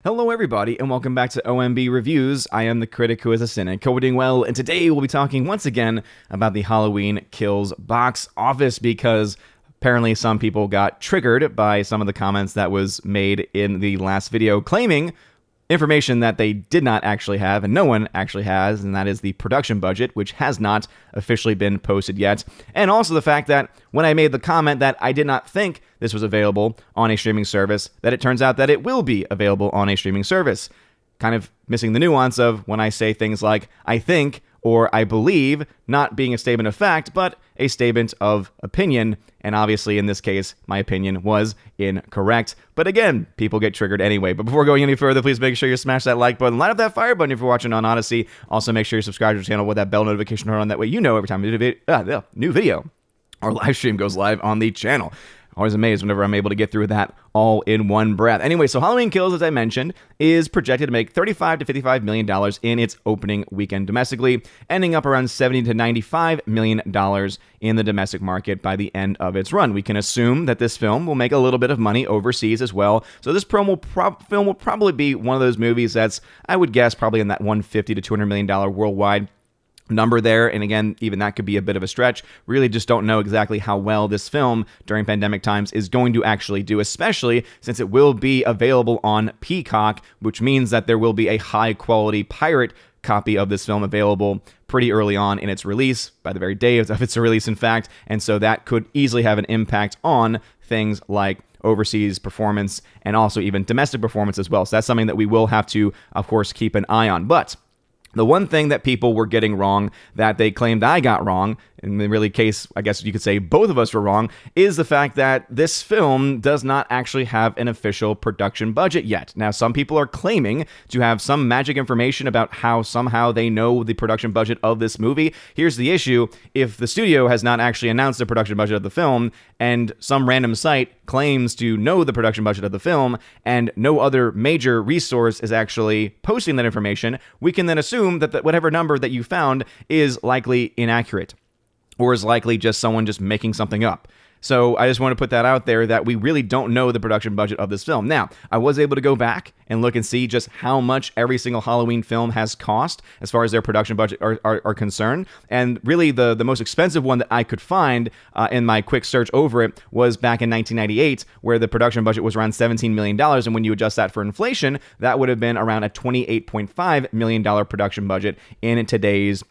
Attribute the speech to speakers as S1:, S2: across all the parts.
S1: Hello everybody, and welcome back to OMB Reviews. I am the critic who is a cynic. Hope we're doing well, and today we'll be talking once again about the Halloween Kills box office because apparently some people got triggered by some of the comments that was made in the last video claiming information that they did not actually have, and no one actually has, and that is the production budget, which has not officially been posted yet. And also the fact that when I made the comment that I did not think this was available on a streaming service, that it turns out that it will be available on a streaming service. Kind of missing the nuance of when I say things like, I think, or I believe, not being a statement of fact, but a statement of opinion. And obviously, in this case, my opinion was incorrect. But again, people get triggered anyway. But before going any further, please make sure you smash that like button, light up that fire button if you're watching on Odyssey. Also, make sure you subscribe to the channel with that bell notification on. That way you know every time a new video or live stream goes live on the channel. Always amazed whenever I'm able to get through that all in one breath. Anyway, so Halloween Kills, as I mentioned, is projected to make $35 to $55 million in its opening weekend domestically, ending up around $70 to $95 million in the domestic market by the end of its run. We can assume that this film will make a little bit of money overseas as well. So this film will probably be one of those movies that's, I would guess, probably in that $150 to $200 million worldwide number there. And again, even that could be a bit of a stretch. Really just don't know exactly how well this film during pandemic times is going to actually do, especially since it will be available on Peacock, which means that there will be a high quality pirate copy of this film available pretty early on in its release, by the very day of its release, in fact. And so that could easily have an impact on things like overseas performance and also even domestic performance as well. So that's something that we will have to, of course, keep an eye on. But the one thing that people were getting wrong, that they claimed I got wrong, in the really case, I guess you could say both of us were wrong, is the fact that this film does not actually have an official production budget yet. Now, some people are claiming to have some magic information about how somehow they know the production budget of this movie. Here's the issue. If the studio has not actually announced the production budget of the film, and some random site claims to know the production budget of the film, and no other major resource is actually posting that information, we can then assume that whatever number that you found is likely inaccurate, or is likely just someone just making something up. So I just want to put that out there that we really don't know the production budget of this film. Now, I was able to go back and look and see just how much every single Halloween film has cost as far as their production budget are concerned. And really the most expensive one that I could find in my quick search over it was back in 1998, where the production budget was around $17 million. And when you adjust that for inflation, that would have been around a $28.5 million production budget in today's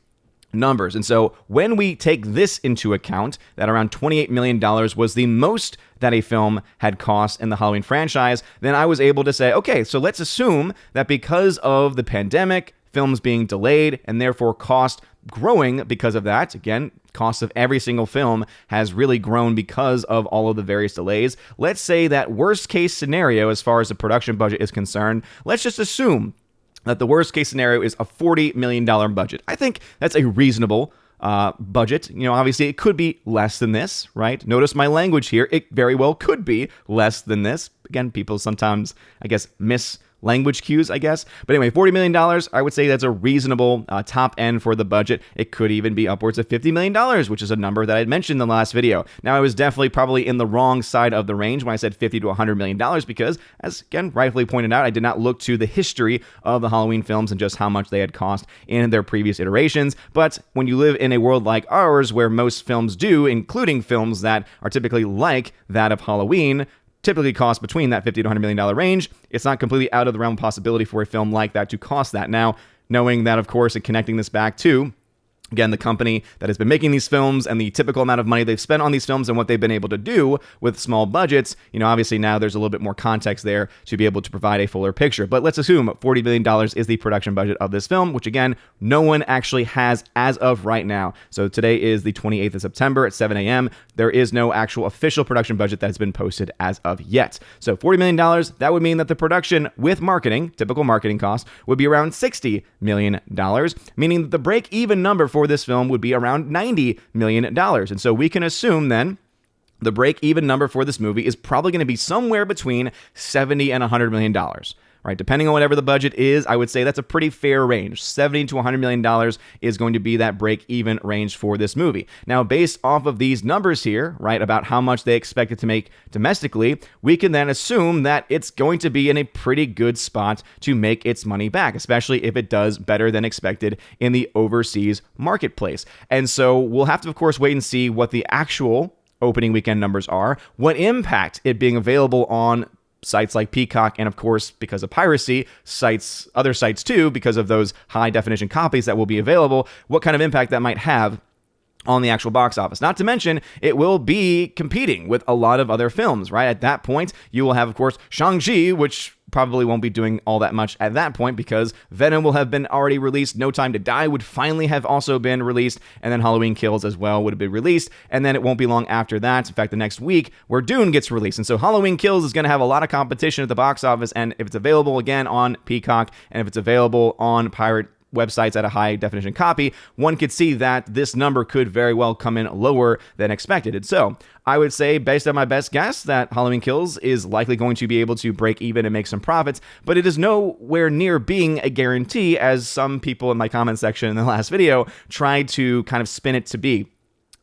S1: numbers. And so when we take this into account, that around $28 million was the most that a film had cost in the Halloween franchise, then I was able to say, okay, so let's assume that because of the pandemic, films being delayed, and therefore cost growing because of that, again, cost of every single film has really grown because of all of the various delays. Let's say that worst case scenario as far as the production budget is concerned, let's just assume that the worst case scenario is a $40 million budget. I think that's a reasonable budget. You know, obviously it could be less than this, right? Notice my language here. It very well could be less than this. Again, people sometimes, I guess, miss language cues, I guess. But anyway, $40 million, I would say that's a reasonable top end for the budget. It could even be upwards of $50 million, which is a number that I had mentioned in the last video. Now, I was definitely probably in the wrong side of the range when I said $50 to $100 million because, as again, rightfully pointed out, I did not look to the history of the Halloween films and just how much they had cost in their previous iterations. But when you live in a world like ours, where most films do, including films that are typically like that of Halloween, typically cost between that $50 to $100 million range, it's not completely out of the realm of possibility for a film like that to cost that. Now, knowing that, of course, and connecting this back to, again, the company that has been making these films and the typical amount of money they've spent on these films and what they've been able to do with small budgets, you know, obviously now there's a little bit more context there to be able to provide a fuller picture. But let's assume $40 million is the production budget of this film, which again, no one actually has as of right now. So today is the 28th of September at 7 a.m. There is no actual official production budget that has been posted as of yet. So $40 million, that would mean that the production with marketing, typical marketing costs, would be around $60 million, meaning that the break-even number for this film would be around $90 million. And so we can assume then the break-even number for this movie is probably going to be somewhere between $70 and $100 million. right? Depending on whatever the budget is, I would say that's a pretty fair range. $70 to $100 million is going to be that break-even range for this movie. Now, based off of these numbers here, right, about how much they expect it to make domestically, we can then assume that it's going to be in a pretty good spot to make its money back, especially if it does better than expected in the overseas marketplace. And so we'll have to, of course, wait and see what the actual opening weekend numbers are, what impact it being available on sites like Peacock, and of course, because of piracy, other sites too, because of those high definition copies that will be available, what kind of impact that might have on the actual box office. Not to mention, it will be competing with a lot of other films, right? At that point, you will have, of course, Shang-Chi, which probably won't be doing all that much at that point because Venom will have been already released. No Time to Die would finally have also been released, and then Halloween Kills as well would have been released, and then it won't be long after that, in fact, the next week, where Dune gets released. And so Halloween Kills is going to have a lot of competition at the box office, and if it's available again on Peacock, and if it's available on pirate websites at a high definition copy, one could see that this number could very well come in lower than expected. And so I would say, based on my best guess, that Halloween Kills is likely going to be able to break even and make some profits, but it is nowhere near being a guarantee, as some people in my comment section in the last video tried to kind of spin it to be.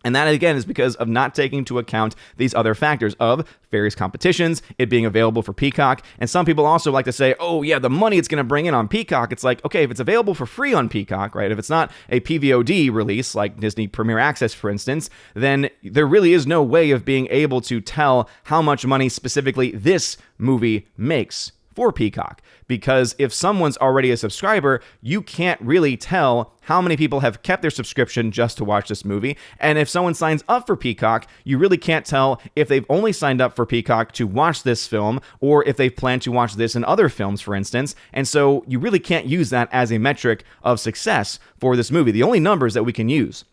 S1: And that, again, is because of not taking into account these other factors of various competitions, it being available for Peacock. And some people also like to say, oh, yeah, the money it's going to bring in on Peacock. It's like, okay, if it's available for free on Peacock, right? If it's not a PVOD release like Disney Premier Access, for instance, then there really is no way of being able to tell how much money specifically this movie makes for Peacock, because if someone's already a subscriber, you can't really tell how many people have kept their subscription just to watch this movie. And if someone signs up for Peacock, you really can't tell if they've only signed up for Peacock to watch this film or if they've planned to watch this and other films, for instance. And so you really can't use that as a metric of success for this movie. The only numbers that we can use,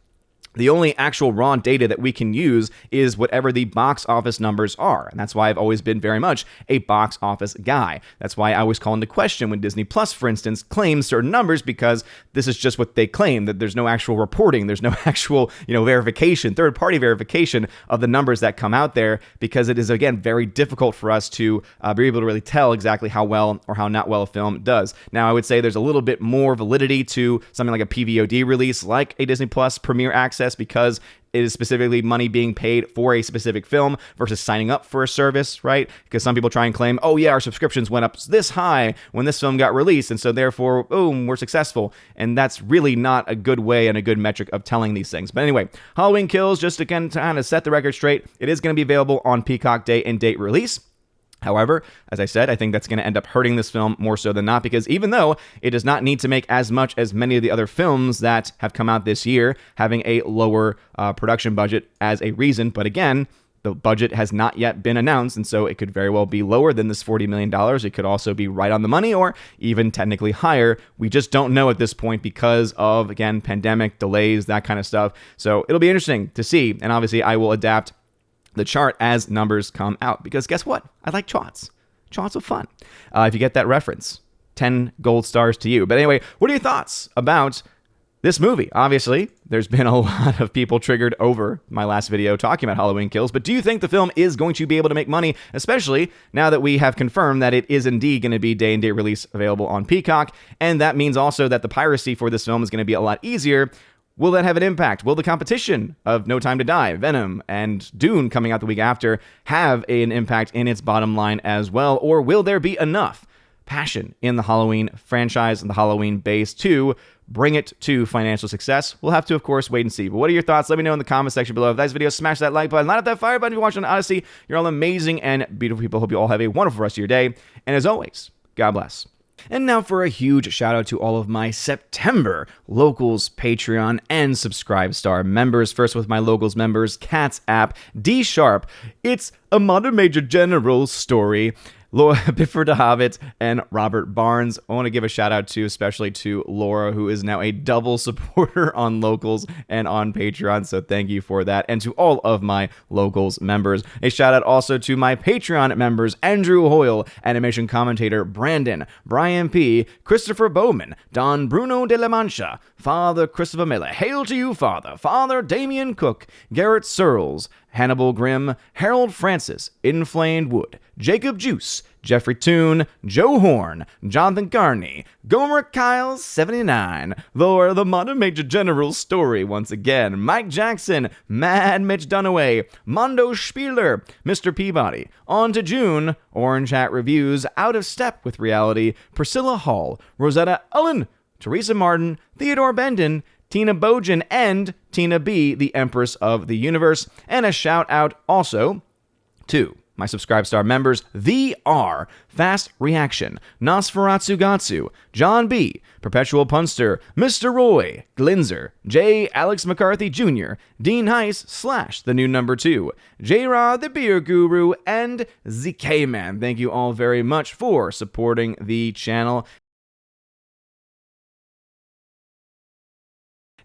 S1: the only actual raw data that we can use is whatever the box office numbers are. And that's why I've always been very much a box office guy. That's why I always call into question when Disney Plus, for instance, claims certain numbers, because this is just what they claim, that there's no actual reporting. There's no actual, verification, third-party verification of the numbers that come out there, because it is, again, very difficult for us to be able to really tell exactly how well or how not well a film does. Now, I would say there's a little bit more validity to something like a PVOD release, like a Disney Plus Premier Access, because it is specifically money being paid for a specific film versus signing up for a service, right? Because some people try and claim, oh yeah, our subscriptions went up this high when this film got released, and so therefore, boom, we're successful. And that's really not a good way and a good metric of telling these things. But anyway, Halloween Kills, just again to kind of set the record straight, it is going to be available on Peacock day and date release. However, as I said, I think that's going to end up hurting this film more so than not, because even though it does not need to make as much as many of the other films that have come out this year, having a lower production budget as a reason, but again, the budget has not yet been announced, and so it could very well be lower than this $40 million. It could also be right on the money or even technically higher. We just don't know at this point because of, again, pandemic, delays, that kind of stuff. So it'll be interesting to see, and obviously I will adapt the chart as numbers come out, because guess what? I like charts. Charts are fun. If you get that reference, 10 gold stars to you. But anyway, what are your thoughts about this movie? Obviously, there's been a lot of people triggered over my last video talking about Halloween Kills, but do you think the film is going to be able to make money, especially now that we have confirmed that it is indeed going to be day and date release available on Peacock? And that means also that the piracy for this film is going to be a lot easier. Will that have an impact? Will the competition of No Time to Die, Venom, and Dune coming out the week after have an impact in its bottom line as well? Or will there be enough passion in the Halloween franchise and the Halloween base to bring it to financial success? We'll have to, of course, wait and see. But what are your thoughts? Let me know in the comment section below. If this video, smash that like button, light up that fire button if you're watching on Odyssey. You're all amazing and beautiful people. Hope you all have a wonderful rest of your day. And as always, God bless. And now for a huge shout out to all of my September Locals, Patreon, and Subscribe Star members. First with my Locals members, Cats App, D Sharp, It's a Modern Major General Story, Laura Bifford Hobbit, and Robert Barnes. I want to give a shout out to, especially to Laura, who is now a double supporter on Locals and on Patreon. So thank you for that. And to all of my Locals members. A shout out also to my Patreon members, Andrew Hoyle, animation commentator Brandon, Brian P., Christopher Bowman, Don Bruno de la Mancha, Father Christopher Miller, Hail to you, Father, Father Damian Cook, Garrett Searles, Hannibal Grimm, Harold Francis, Inflamed Wood, Jacob Juice, Jeffrey Toon, Joe Horn, Jonathan Carney, Gomer Kyle 79, Lore the Modern Major General's Story once again, Mike Jackson, Mad Mitch Dunaway, Mondo Spieler, Mr. Peabody, On to June, Orange Hat Reviews, Out of Step with Reality, Priscilla Hall, Rosetta Ullen, Teresa Martin, Theodore Bendon, Tina Bojan, and Tina B, the Empress of the Universe. And a shout out also to my Subscribe Star members, The R, Fast Reaction, Nosferatu Gatsu, John B, Perpetual Punster, Mr. Roy, Glinzer, J. Alex McCarthy Jr., Dean Heiss / the new number 2, J-Rod the Beer Guru, and ZK Man. Thank you all very much for supporting the channel.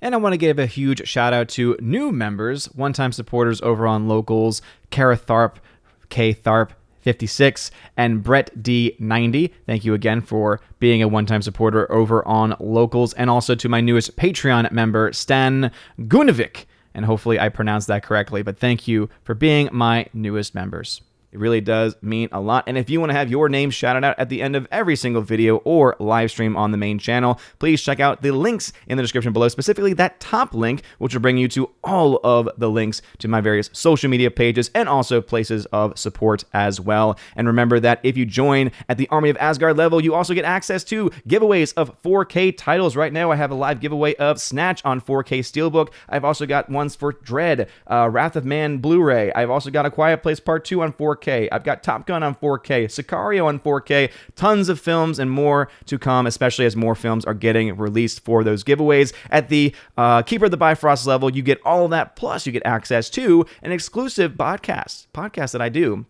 S1: And I want to give a huge shout out to new members, one-time supporters over on Locals, Kara Tharp, K Tharp 56, and Brett D 90. Thank you again for being a one-time supporter over on Locals, and also to my newest Patreon member, Stan Gunovic. And hopefully I pronounced that correctly, but thank you for being my newest members. It really does mean a lot. And if you want to have your name shouted out at the end of every single video or live stream on the main channel, please check out the links in the description below, specifically that top link, which will bring you to all of the links to my various social media pages and also places of support as well. And remember that if you join at the Army of Asgard level, you also get access to giveaways of 4K titles. Right now, I have a live giveaway of Snatch on 4K Steelbook. I've also got ones for Dread, Wrath of Man Blu-ray. I've also got A Quiet Place Part 2 on 4K. I've got Top Gun on 4K, Sicario on 4K, tons of films and more to come, especially as more films are getting released for those giveaways. At the Keeper of the Bifrost level, you get all of that, plus you get access to an exclusive podcast that I do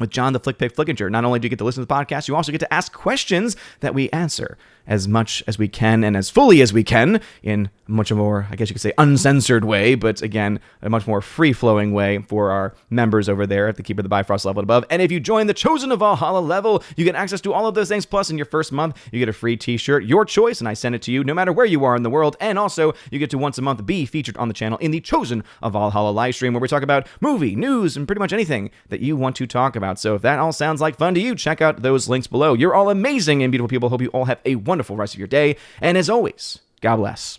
S1: with John the Flick Pick Flickinger. Not only do you get to listen to the podcast, you also get to ask questions that we answer as much as we can and as fully as we can in a much more, I guess you could say, uncensored way, but again, a much more free-flowing way for our members over there at the Keeper of the Bifrost level above. And if you join the Chosen of Valhalla level, you get access to all of those things, plus in your first month, you get a free t-shirt, your choice, and I send it to you no matter where you are in the world. And also, you get to once a month be featured on the channel in the Chosen of Valhalla live stream, where we talk about movie, news, and pretty much anything that you want to talk about. So if that all sounds like fun to you, check out those links below. You're all amazing and beautiful people. Hope you all have a wonderful rest of your day. And as always, God bless.